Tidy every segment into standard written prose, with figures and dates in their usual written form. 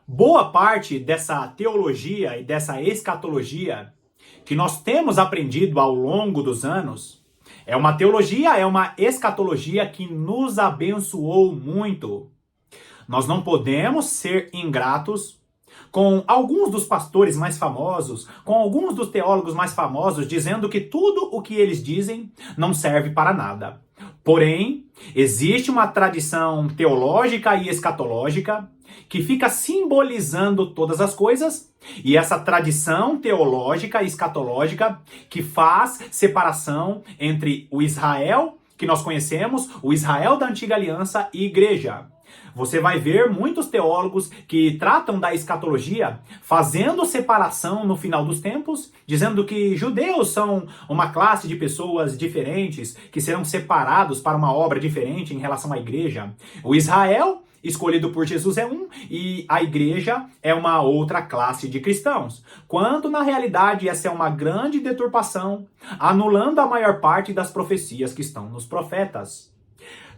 Boa parte dessa teologia e dessa escatologia que nós temos aprendido ao longo dos anos é uma teologia, é uma escatologia que nos abençoou muito. Nós não podemos ser ingratos com alguns dos pastores mais famosos, com alguns dos teólogos mais famosos, dizendo que tudo o que eles dizem não serve para nada. Porém, existe uma tradição teológica e escatológica que fica simbolizando todas as coisas, e essa tradição teológica e escatológica que faz separação entre o Israel que nós conhecemos, o Israel da Antiga Aliança e igreja. Você vai ver muitos teólogos que tratam da escatologia fazendo separação no final dos tempos, dizendo que judeus são uma classe de pessoas diferentes, que serão separados para uma obra diferente em relação à igreja. O Israel escolhido por Jesus é um, e a igreja é uma outra classe de cristãos. Quando, na realidade, essa é uma grande deturpação, anulando a maior parte das profecias que estão nos profetas.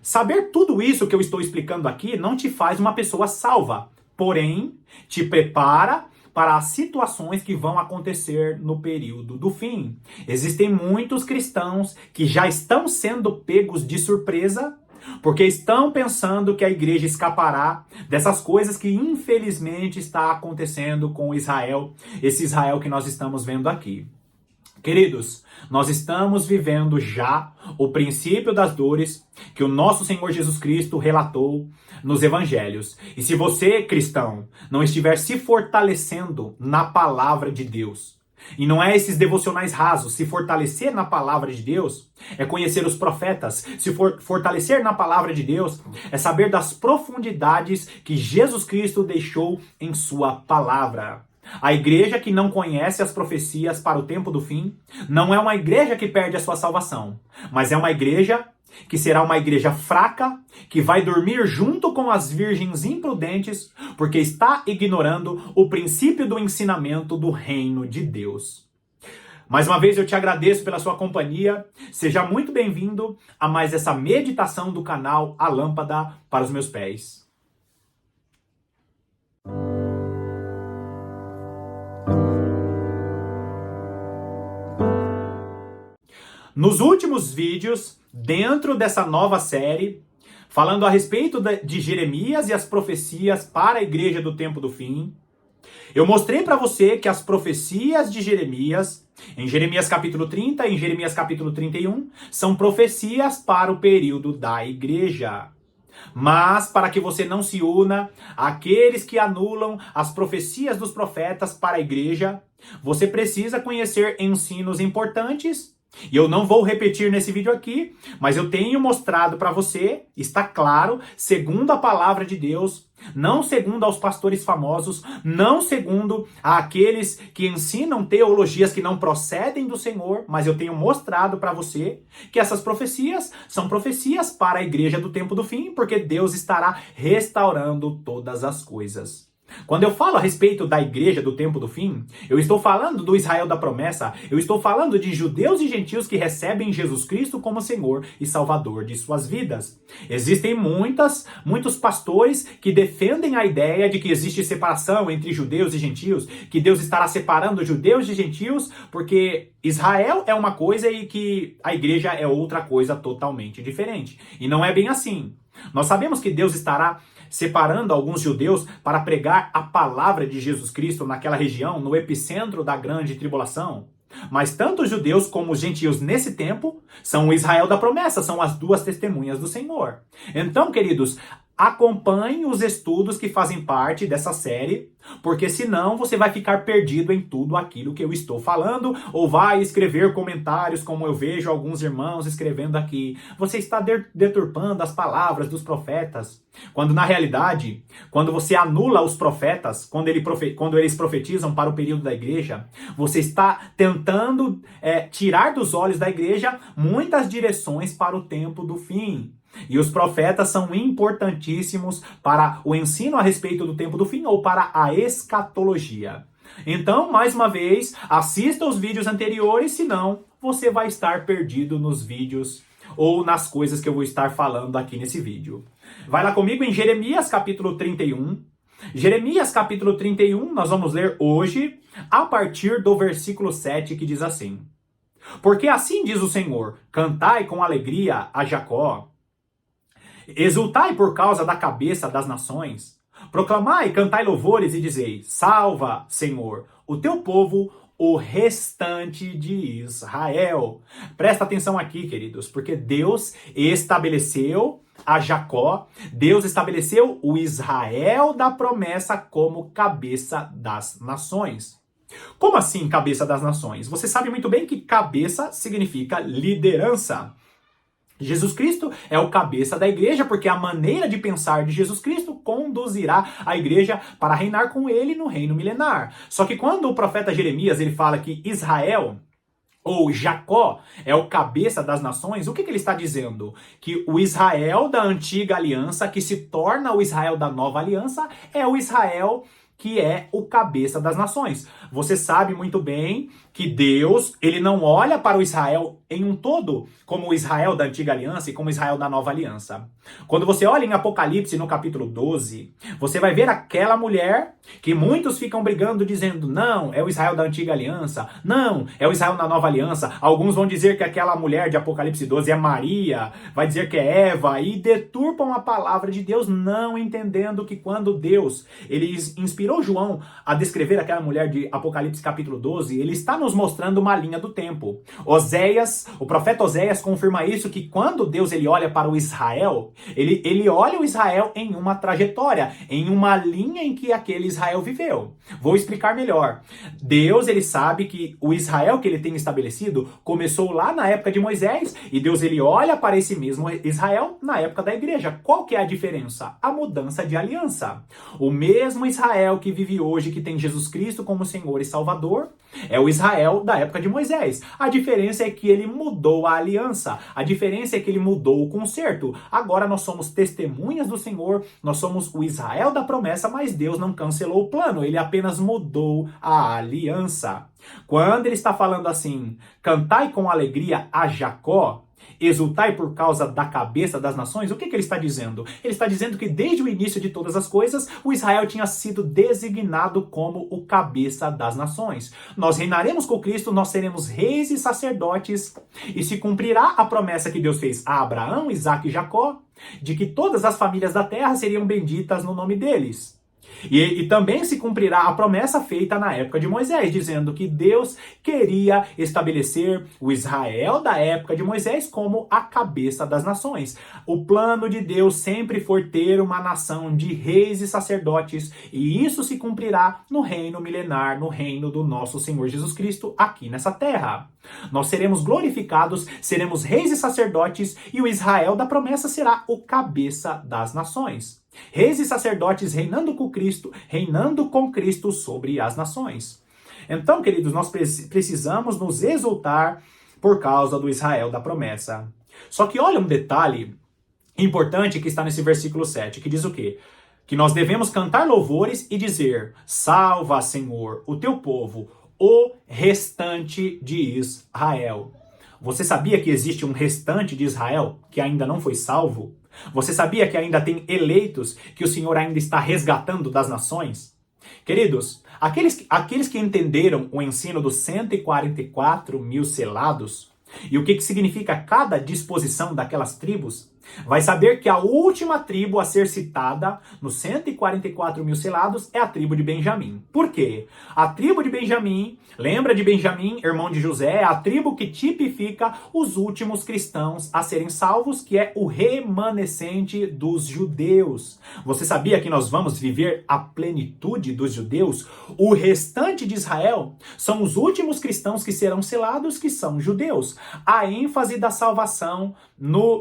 Saber tudo isso que eu estou explicando aqui não te faz uma pessoa salva, porém, te prepara para as situações que vão acontecer no período do fim. Existem muitos cristãos que já estão sendo pegos de surpresa, porque estão pensando que a igreja escapará dessas coisas que infelizmente está acontecendo com Israel, esse Israel que nós estamos vendo aqui. Queridos, nós estamos vivendo já o princípio das dores que o nosso Senhor Jesus Cristo relatou nos evangelhos. E se você, cristão, não estiver se fortalecendo na palavra de Deus, e não é esses devocionais rasos, se fortalecer na palavra de Deus é conhecer os profetas, se fortalecer na palavra de Deus é saber das profundidades que Jesus Cristo deixou em sua palavra. A igreja que não conhece as profecias para o tempo do fim não é uma igreja que perde a sua salvação, mas é uma igreja que será uma igreja fraca, que vai dormir junto com as virgens imprudentes, porque está ignorando o princípio do ensinamento do reino de Deus. Mais uma vez eu te agradeço pela sua companhia, seja muito bem-vindo a mais essa meditação do canal A Lâmpada para os Meus Pés. Nos últimos vídeos, dentro dessa nova série, falando a respeito de Jeremias e as profecias para a igreja do tempo do fim, eu mostrei para você que as profecias de Jeremias, em Jeremias capítulo 30 e em Jeremias capítulo 31, são profecias para o período da igreja. Mas, para que você não se una àqueles que anulam as profecias dos profetas para a igreja, você precisa conhecer ensinos importantes. E eu não vou repetir nesse vídeo aqui, mas eu tenho mostrado para você, está claro, segundo a palavra de Deus, não segundo aos pastores famosos, não segundo àqueles que ensinam teologias que não procedem do Senhor, mas eu tenho mostrado para você que essas profecias são profecias para a igreja do tempo do fim, porque Deus estará restaurando todas as coisas. Quando eu falo a respeito da igreja do tempo do fim, eu estou falando do Israel da promessa, eu estou falando de judeus e gentios que recebem Jesus Cristo como Senhor e Salvador de suas vidas. Existem muitos pastores que defendem a ideia de que existe separação entre judeus e gentios, que Deus estará separando judeus de gentios, porque Israel é uma coisa e que a igreja é outra coisa totalmente diferente. E não é bem assim. Nós sabemos que Deus estará separando alguns judeus para pregar a palavra de Jesus Cristo naquela região, no epicentro da grande tribulação. Mas tanto os judeus como os gentios nesse tempo são o Israel da promessa, são as duas testemunhas do Senhor. Então, queridos, acompanhe os estudos que fazem parte dessa série, porque senão você vai ficar perdido em tudo aquilo que eu estou falando, ou vai escrever comentários como eu vejo alguns irmãos escrevendo aqui. Você está deturpando as palavras dos profetas. Quando na realidade, quando você anula os profetas, quando eles profetizam para o período da igreja, você está tentando tirar dos olhos da igreja muitas direções para o tempo do fim. E os profetas são importantíssimos para o ensino a respeito do tempo do fim ou para a escatologia. Então, mais uma vez, assista os vídeos anteriores, senão você vai estar perdido nos vídeos ou nas coisas que eu vou estar falando aqui nesse vídeo. Vai lá comigo em Jeremias capítulo 31. Jeremias capítulo 31, nós vamos ler hoje, a partir do versículo 7, que diz assim: Porque assim diz o Senhor, cantai com alegria a Jacó, exultai por causa da cabeça das nações, proclamai, cantai louvores e dizei, salva, Senhor, o teu povo, o restante de Israel. Presta atenção aqui, queridos, porque Deus estabeleceu a Jacó, Deus estabeleceu o Israel da promessa como cabeça das nações. Como assim cabeça das nações? Você sabe muito bem que cabeça significa liderança. Jesus Cristo é o cabeça da igreja, porque a maneira de pensar de Jesus Cristo conduzirá a igreja para reinar com ele no reino milenar. Só que quando o profeta Jeremias ele fala que Israel ou Jacó é o cabeça das nações, o que ele está dizendo? Que o Israel da antiga aliança, que se torna o Israel da nova aliança, é o Israel que é o cabeça das nações. Você sabe muito bem que Deus, ele não olha para o Israel em um todo, como o Israel da antiga aliança e como o Israel da nova aliança. Quando você olha em Apocalipse, no capítulo 12, você vai ver aquela mulher que muitos ficam brigando, dizendo, não, é o Israel da antiga aliança, não, é o Israel da nova aliança. Alguns vão dizer que aquela mulher de Apocalipse 12 é Maria, vai dizer que é Eva, e deturpam a palavra de Deus, não entendendo que quando Deus, ele inspirou João a descrever aquela mulher de Apocalipse capítulo 12, ele está nos mostrando uma linha do tempo. O profeta Oséias confirma isso, que quando Deus ele olha para o Israel, ele olha o Israel em uma trajetória, em uma linha em que aquele Israel viveu. Vou explicar melhor. Deus ele sabe que o Israel que ele tem estabelecido começou lá na época de Moisés, e Deus ele olha para esse mesmo Israel na época da igreja. Qual que é a diferença? A mudança de aliança. O mesmo Israel que vive hoje, que tem Jesus Cristo como Senhor e Salvador, é o Israel da época de Moisés. A diferença é que ele mudou a aliança. A diferença é que ele mudou o concerto. Agora nós somos testemunhas do Senhor, nós somos o Israel da promessa, mas Deus não cancelou o plano, ele apenas mudou a aliança. Quando ele está falando assim, cantai com alegria a Jacó, exultai por causa da cabeça das nações, o que ele está dizendo? Ele está dizendo que desde o início de todas as coisas, o Israel tinha sido designado como o cabeça das nações. Nós reinaremos com Cristo, nós seremos reis e sacerdotes, e se cumprirá a promessa que Deus fez a Abraão, Isaque e Jacó, de que todas as famílias da terra seriam benditas no nome deles. E também se cumprirá a promessa feita na época de Moisés, dizendo que Deus queria estabelecer o Israel da época de Moisés como a cabeça das nações. O plano de Deus sempre foi ter uma nação de reis e sacerdotes, e isso se cumprirá no reino milenar, no reino do nosso Senhor Jesus Cristo aqui nessa terra. Nós seremos glorificados, seremos reis e sacerdotes, e o Israel da promessa será o cabeça das nações. Reis e sacerdotes reinando com Cristo sobre as nações. Então, queridos, nós precisamos nos exultar por causa do Israel da promessa. Só que olha um detalhe importante que está nesse versículo 7, que diz o quê? Que nós devemos cantar louvores e dizer, salva, Senhor, o teu povo, o restante de Israel. Você sabia que existe um restante de Israel que ainda não foi salvo? Você sabia que ainda tem eleitos que o Senhor ainda está resgatando das nações? Queridos, aqueles que entenderam o ensino dos 144 mil selados, e o que significa cada disposição daquelas tribos, vai saber que a última tribo a ser citada nos 144 mil selados é a tribo de Benjamim. Por quê? A tribo de Benjamim, lembra de Benjamim, irmão de José, é a tribo que tipifica os últimos cristãos a serem salvos, que é o remanescente dos judeus. Você sabia que nós vamos viver a plenitude dos judeus? O restante de Israel são os últimos cristãos que serão selados, que são judeus. A ênfase da salvação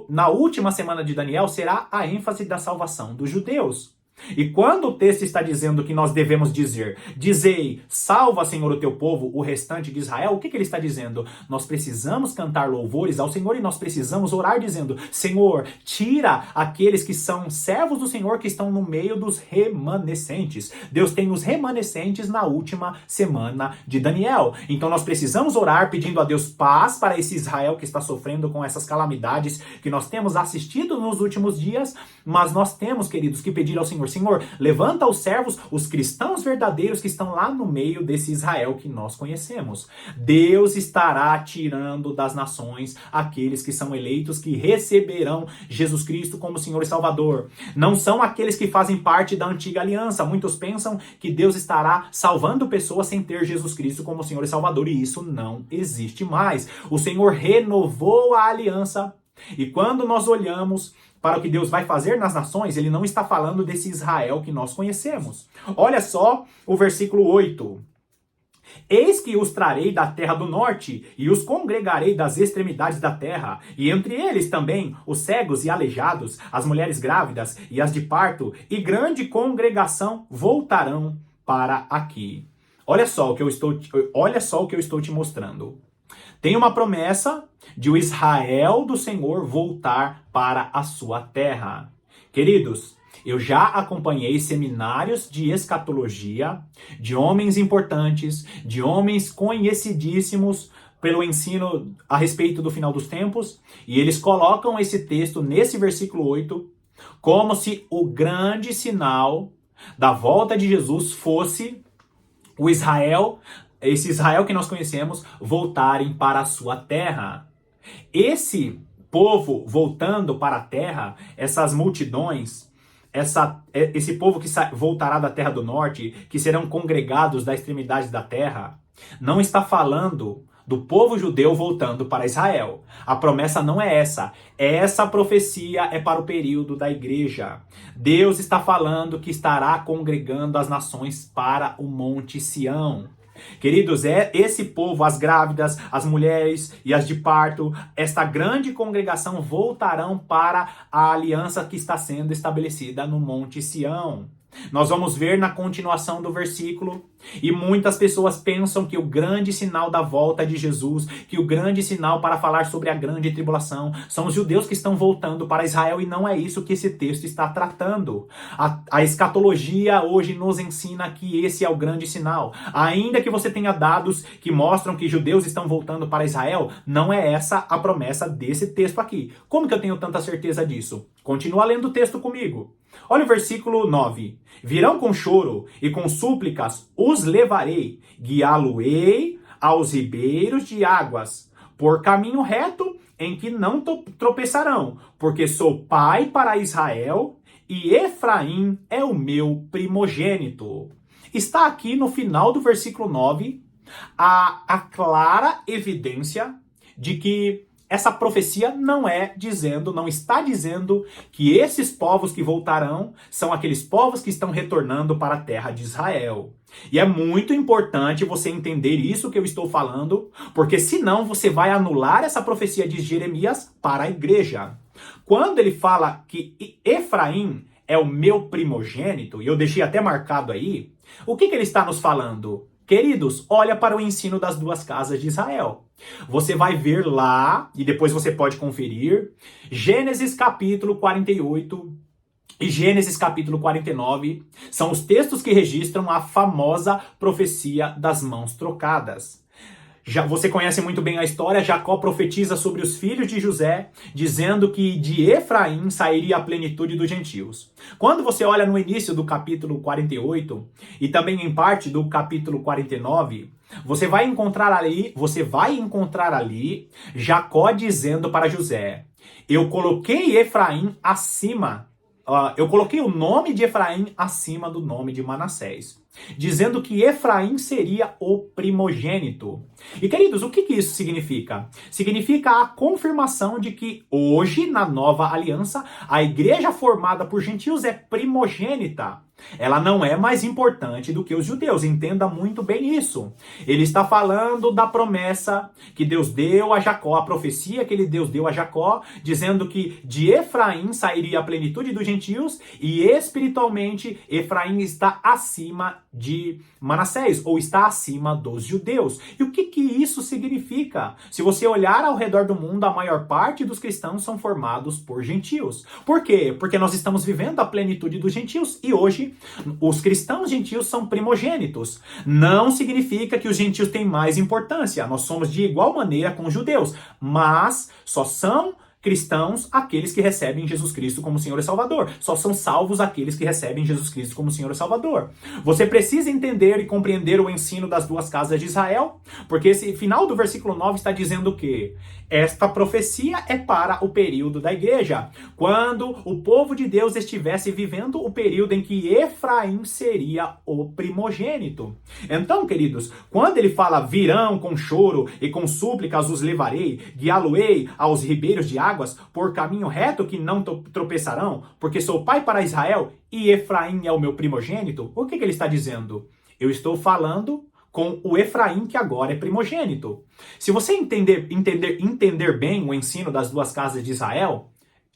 na última semana de Daniel será a ênfase da salvação dos judeus. E quando o texto está dizendo que nós devemos dizer, dizei, salva, Senhor, o teu povo, o restante de Israel, o que ele está dizendo? Nós precisamos cantar louvores ao Senhor e nós precisamos orar dizendo, Senhor, tira aqueles que são servos do Senhor que estão no meio dos remanescentes. Deus tem os remanescentes na última semana de Daniel. Então nós precisamos orar pedindo a Deus paz para esse Israel que está sofrendo com essas calamidades que nós temos assistido nos últimos dias, mas nós temos, queridos, que pedir ao Senhor, Senhor. Senhor, levanta os servos, os cristãos verdadeiros que estão lá no meio desse Israel que nós conhecemos. Deus estará tirando das nações aqueles que são eleitos, que receberão Jesus Cristo como Senhor e Salvador. Não são aqueles que fazem parte da antiga aliança. Muitos pensam que Deus estará salvando pessoas sem ter Jesus Cristo como Senhor e Salvador, e isso não existe mais. O Senhor renovou a aliança, e quando nós olhamos para o que Deus vai fazer nas nações, ele não está falando desse Israel que nós conhecemos. Olha só o versículo 8. Eis que os trarei da terra do norte, e os congregarei das extremidades da terra, e entre eles também os cegos e aleijados, as mulheres grávidas e as de parto, e grande congregação voltarão para aqui. Olha só o que eu estou te mostrando. Tem uma promessa de o Israel do Senhor voltar para a sua terra. Queridos, eu já acompanhei seminários de escatologia, de homens importantes, de homens conhecidíssimos pelo ensino a respeito do final dos tempos, e eles colocam esse texto nesse versículo 8 como se o grande sinal da volta de Jesus fosse o Israel, esse Israel que nós conhecemos, voltarem para a sua terra. Esse povo voltando para a terra, essas multidões, esse povo que voltará da terra do norte, que serão congregados da extremidade da terra, não está falando do povo judeu voltando para Israel. A promessa não é essa. Essa profecia é para o período da igreja. Deus está falando que estará congregando as nações para o Monte Sião. Queridos, esse povo, as grávidas, as mulheres e as de parto, esta grande congregação voltarão para a aliança que está sendo estabelecida no Monte Sião. Nós vamos ver na continuação do versículo, e muitas pessoas pensam que o grande sinal da volta de Jesus, que o grande sinal para falar sobre a grande tribulação, são os judeus que estão voltando para Israel, e não é isso que esse texto está tratando. A escatologia hoje nos ensina que esse é o grande sinal. Ainda que você tenha dados que mostram que judeus estão voltando para Israel, não é essa a promessa desse texto aqui. Como que eu tenho tanta certeza disso? Continua lendo o texto comigo. Olha o versículo 9. Virão com choro e com súplicas os levarei, guiá-lo-ei aos ribeiros de águas, por caminho reto em que não tropeçarão, porque sou pai para Israel e Efraim é o meu primogênito. Está aqui no final do versículo 9 a clara evidência de que essa profecia não está dizendo que esses povos que voltarão são aqueles povos que estão retornando para a terra de Israel. E é muito importante você entender isso que eu estou falando, porque senão você vai anular essa profecia de Jeremias para a igreja. Quando ele fala que Efraim é o meu primogênito, e eu deixei até marcado aí, o que ele está nos falando? Queridos, olha para o ensino das duas casas de Israel. Você vai ver lá, e depois você pode conferir, Gênesis capítulo 48 e Gênesis capítulo 49 são os textos que registram a famosa profecia das mãos trocadas. Você conhece muito bem a história. Jacó profetiza sobre os filhos de José, dizendo que de Efraim sairia a plenitude dos gentios. Quando você olha no início do capítulo 48 e também em parte do capítulo 49, você vai encontrar ali Jacó dizendo para José: eu coloquei Efraim acima, eu coloquei o nome de Efraim acima do nome de Manassés, dizendo que Efraim seria o primogênito. E queridos, o que isso significa? Significa a confirmação de que hoje, na nova aliança, a igreja formada por gentios é primogênita. Ela não é mais importante do que os judeus, entenda muito bem isso. Ele está falando da promessa que Deus deu a Jacó, a profecia que Deus deu a Jacó, dizendo que de Efraim sairia a plenitude dos gentios, e espiritualmente Efraim está acima de Manassés, ou está acima dos judeus. E o que isso significa? Se você olhar ao redor do mundo, a maior parte dos cristãos são formados por gentios. Por quê? Porque nós estamos vivendo a plenitude dos gentios, e hoje os cristãos gentios são primogênitos. Não significa que os gentios têm mais importância. Nós somos de igual maneira com os judeus, mas só são cristãos aqueles que recebem Jesus Cristo como Senhor e Salvador. Só são salvos aqueles que recebem Jesus Cristo como Senhor e Salvador. Você precisa entender e compreender o ensino das duas casas de Israel, porque esse final do versículo 9 está dizendo que esta profecia é para o período da igreja, quando o povo de Deus estivesse vivendo o período em que Efraim seria o primogênito. Então, queridos, quando ele fala virão com choro e com súplicas os levarei, guiá-lo-ei aos ribeiros de águas, por caminho reto que não tropeçarão, porque sou pai para Israel e Efraim é o meu primogênito, o que ele está dizendo? Eu estou falando com o Efraim, que agora é primogênito. Se você entender bem o ensino das duas casas de Israel,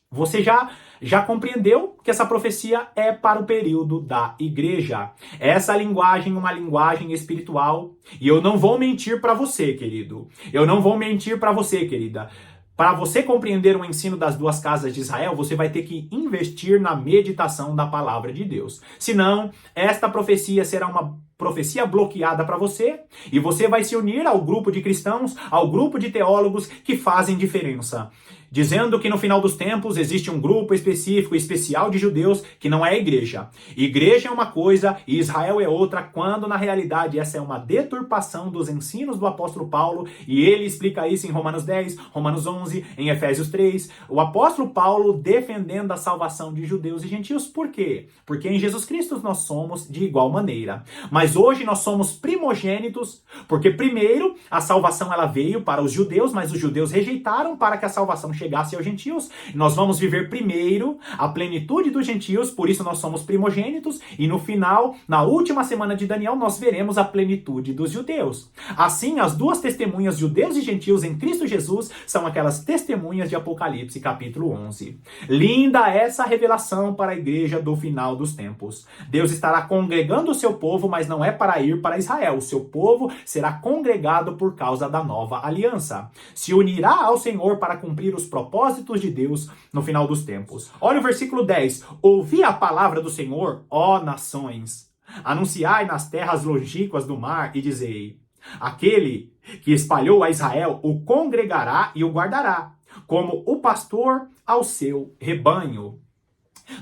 você já compreendeu que essa profecia é para o período da igreja. Essa linguagem é uma linguagem espiritual. E eu não vou mentir para você, querido. Eu não vou mentir para você, querida. Para você compreender o ensino das duas casas de Israel, você vai ter que investir na meditação da palavra de Deus. Senão, esta profecia será uma profecia bloqueada para você, e você vai se unir ao grupo de cristãos, ao grupo de teólogos que fazem diferença, dizendo que no final dos tempos existe um grupo específico, especial de judeus, que não é a igreja. Igreja é uma coisa e Israel é outra, quando na realidade essa é uma deturpação dos ensinos do apóstolo Paulo, e ele explica isso em Romanos 10, Romanos 11, em Efésios 3. O apóstolo Paulo defendendo a salvação de judeus e gentios. Por quê? Porque em Jesus Cristo nós somos de igual maneira. Mas hoje nós somos primogênitos, porque primeiro a salvação ela veio para os judeus, mas os judeus rejeitaram para que a salvação chegasse aos gentios. Nós vamos viver primeiro a plenitude dos gentios, por isso nós somos primogênitos, e no final, na última semana de Daniel, nós veremos a plenitude dos judeus. Assim, as duas testemunhas, judeus e gentios em Cristo Jesus, são aquelas testemunhas de Apocalipse capítulo 11. Linda essa revelação para a igreja do final dos tempos. Deus estará congregando o seu povo, mas não é para ir para Israel. O seu povo será congregado por causa da nova aliança. Se unirá ao Senhor para cumprir os propósitos de Deus no final dos tempos. Olha o versículo 10. Ouvi a palavra do Senhor, ó nações. Anunciai nas terras longínquas do mar e dizei: aquele que espalhou a Israel o congregará e o guardará, como o pastor ao seu rebanho.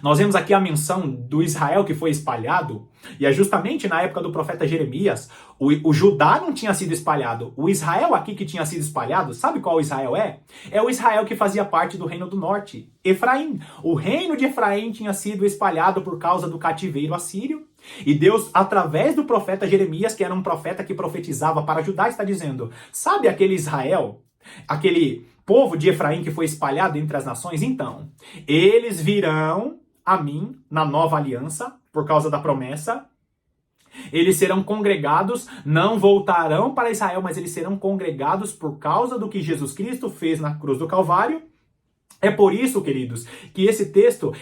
Nós vemos aqui a menção do Israel que foi espalhado, e é justamente na época do profeta Jeremias, o Judá não tinha sido espalhado. O Israel aqui que tinha sido espalhado, sabe qual Israel é? É o Israel que fazia parte do reino do norte, Efraim. O reino de Efraim tinha sido espalhado por causa do cativeiro assírio, e Deus, através do profeta Jeremias, que era um profeta que profetizava para Judá, está dizendo, sabe aquele Israel, aquele povo de Efraim que foi espalhado entre as nações? Então, eles virão a mim na nova aliança, por causa da promessa. Eles serão congregados, não voltarão para Israel, mas eles serão congregados por causa do que Jesus Cristo fez na cruz do Calvário. É por isso, queridos, que esse texto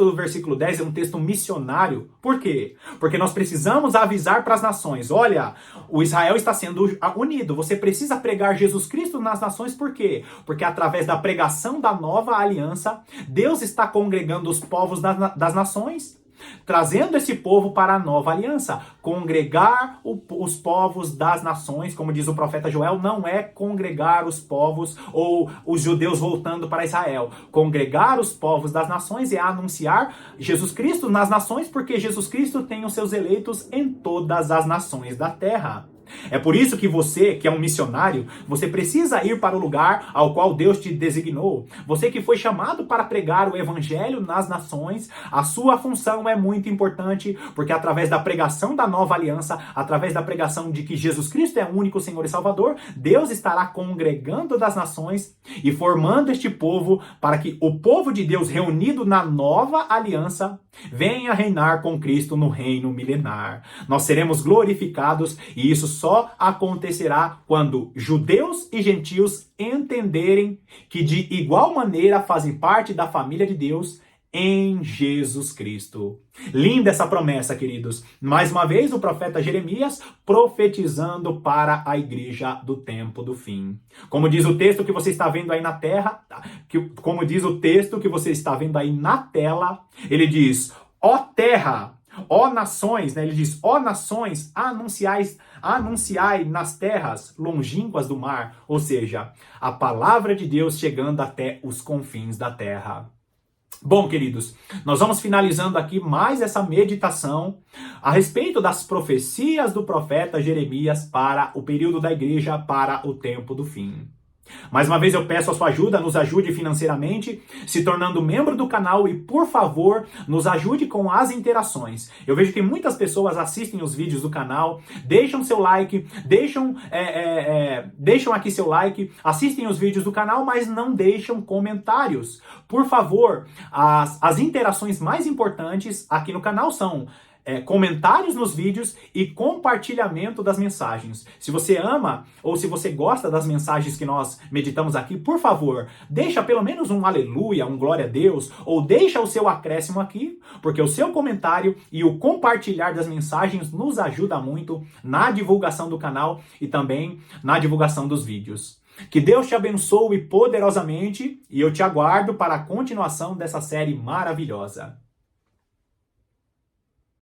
do versículo 10 é um texto missionário. Por quê? Porque nós precisamos avisar para as nações, olha, o Israel está sendo unido, você precisa pregar Jesus Cristo nas nações. Por quê? Porque através da pregação da nova aliança, Deus está congregando os povos das nações, trazendo esse povo para a nova aliança. Congregar os povos das nações, como diz o profeta Joel, não é congregar os povos ou os judeus voltando para Israel. Congregar os povos das nações é anunciar Jesus Cristo nas nações, porque Jesus Cristo tem os seus eleitos em todas as nações da terra. É por isso que você, que é um missionário, você precisa ir para o lugar ao qual Deus te designou. Você que foi chamado para pregar o evangelho nas nações, a sua função é muito importante, porque através da pregação da nova aliança, através da pregação de que Jesus Cristo é o único Senhor e Salvador, Deus estará congregando das nações e formando este povo para que o povo de Deus reunido na nova aliança venha reinar com Cristo no reino milenar. Nós seremos glorificados, e isso só acontecerá quando judeus e gentios entenderem que de igual maneira fazem parte da família de Deus em Jesus Cristo. Linda essa promessa, queridos. Mais uma vez o profeta Jeremias profetizando para a igreja do tempo do fim. Como diz o texto que você está vendo aí na terra, como diz o texto que você está vendo aí na tela, ele diz: ó terra, Ó nações, né? Ele diz, ó nações, anunciai nas terras longínquas do mar. Ou seja, a palavra de Deus chegando até os confins da terra. Bom, queridos, nós vamos finalizando aqui mais essa meditação a respeito das profecias do profeta Jeremias para o período da igreja, para o tempo do fim. Mais uma vez eu peço a sua ajuda, nos ajude financeiramente, se tornando membro do canal e, por favor, nos ajude com as interações. Eu vejo que muitas pessoas assistem os vídeos do canal, deixam seu like, deixam aqui seu like, assistem os vídeos do canal, mas não deixam comentários. Por favor, as interações mais importantes aqui no canal são comentários nos vídeos e compartilhamento das mensagens. Se você ama ou se você gosta das mensagens que nós meditamos aqui, por favor, deixa pelo menos um aleluia, um glória a Deus, ou deixa o seu acréscimo aqui, porque o seu comentário e o compartilhar das mensagens nos ajuda muito na divulgação do canal e também na divulgação dos vídeos. Que Deus te abençoe poderosamente e eu te aguardo para a continuação dessa série maravilhosa.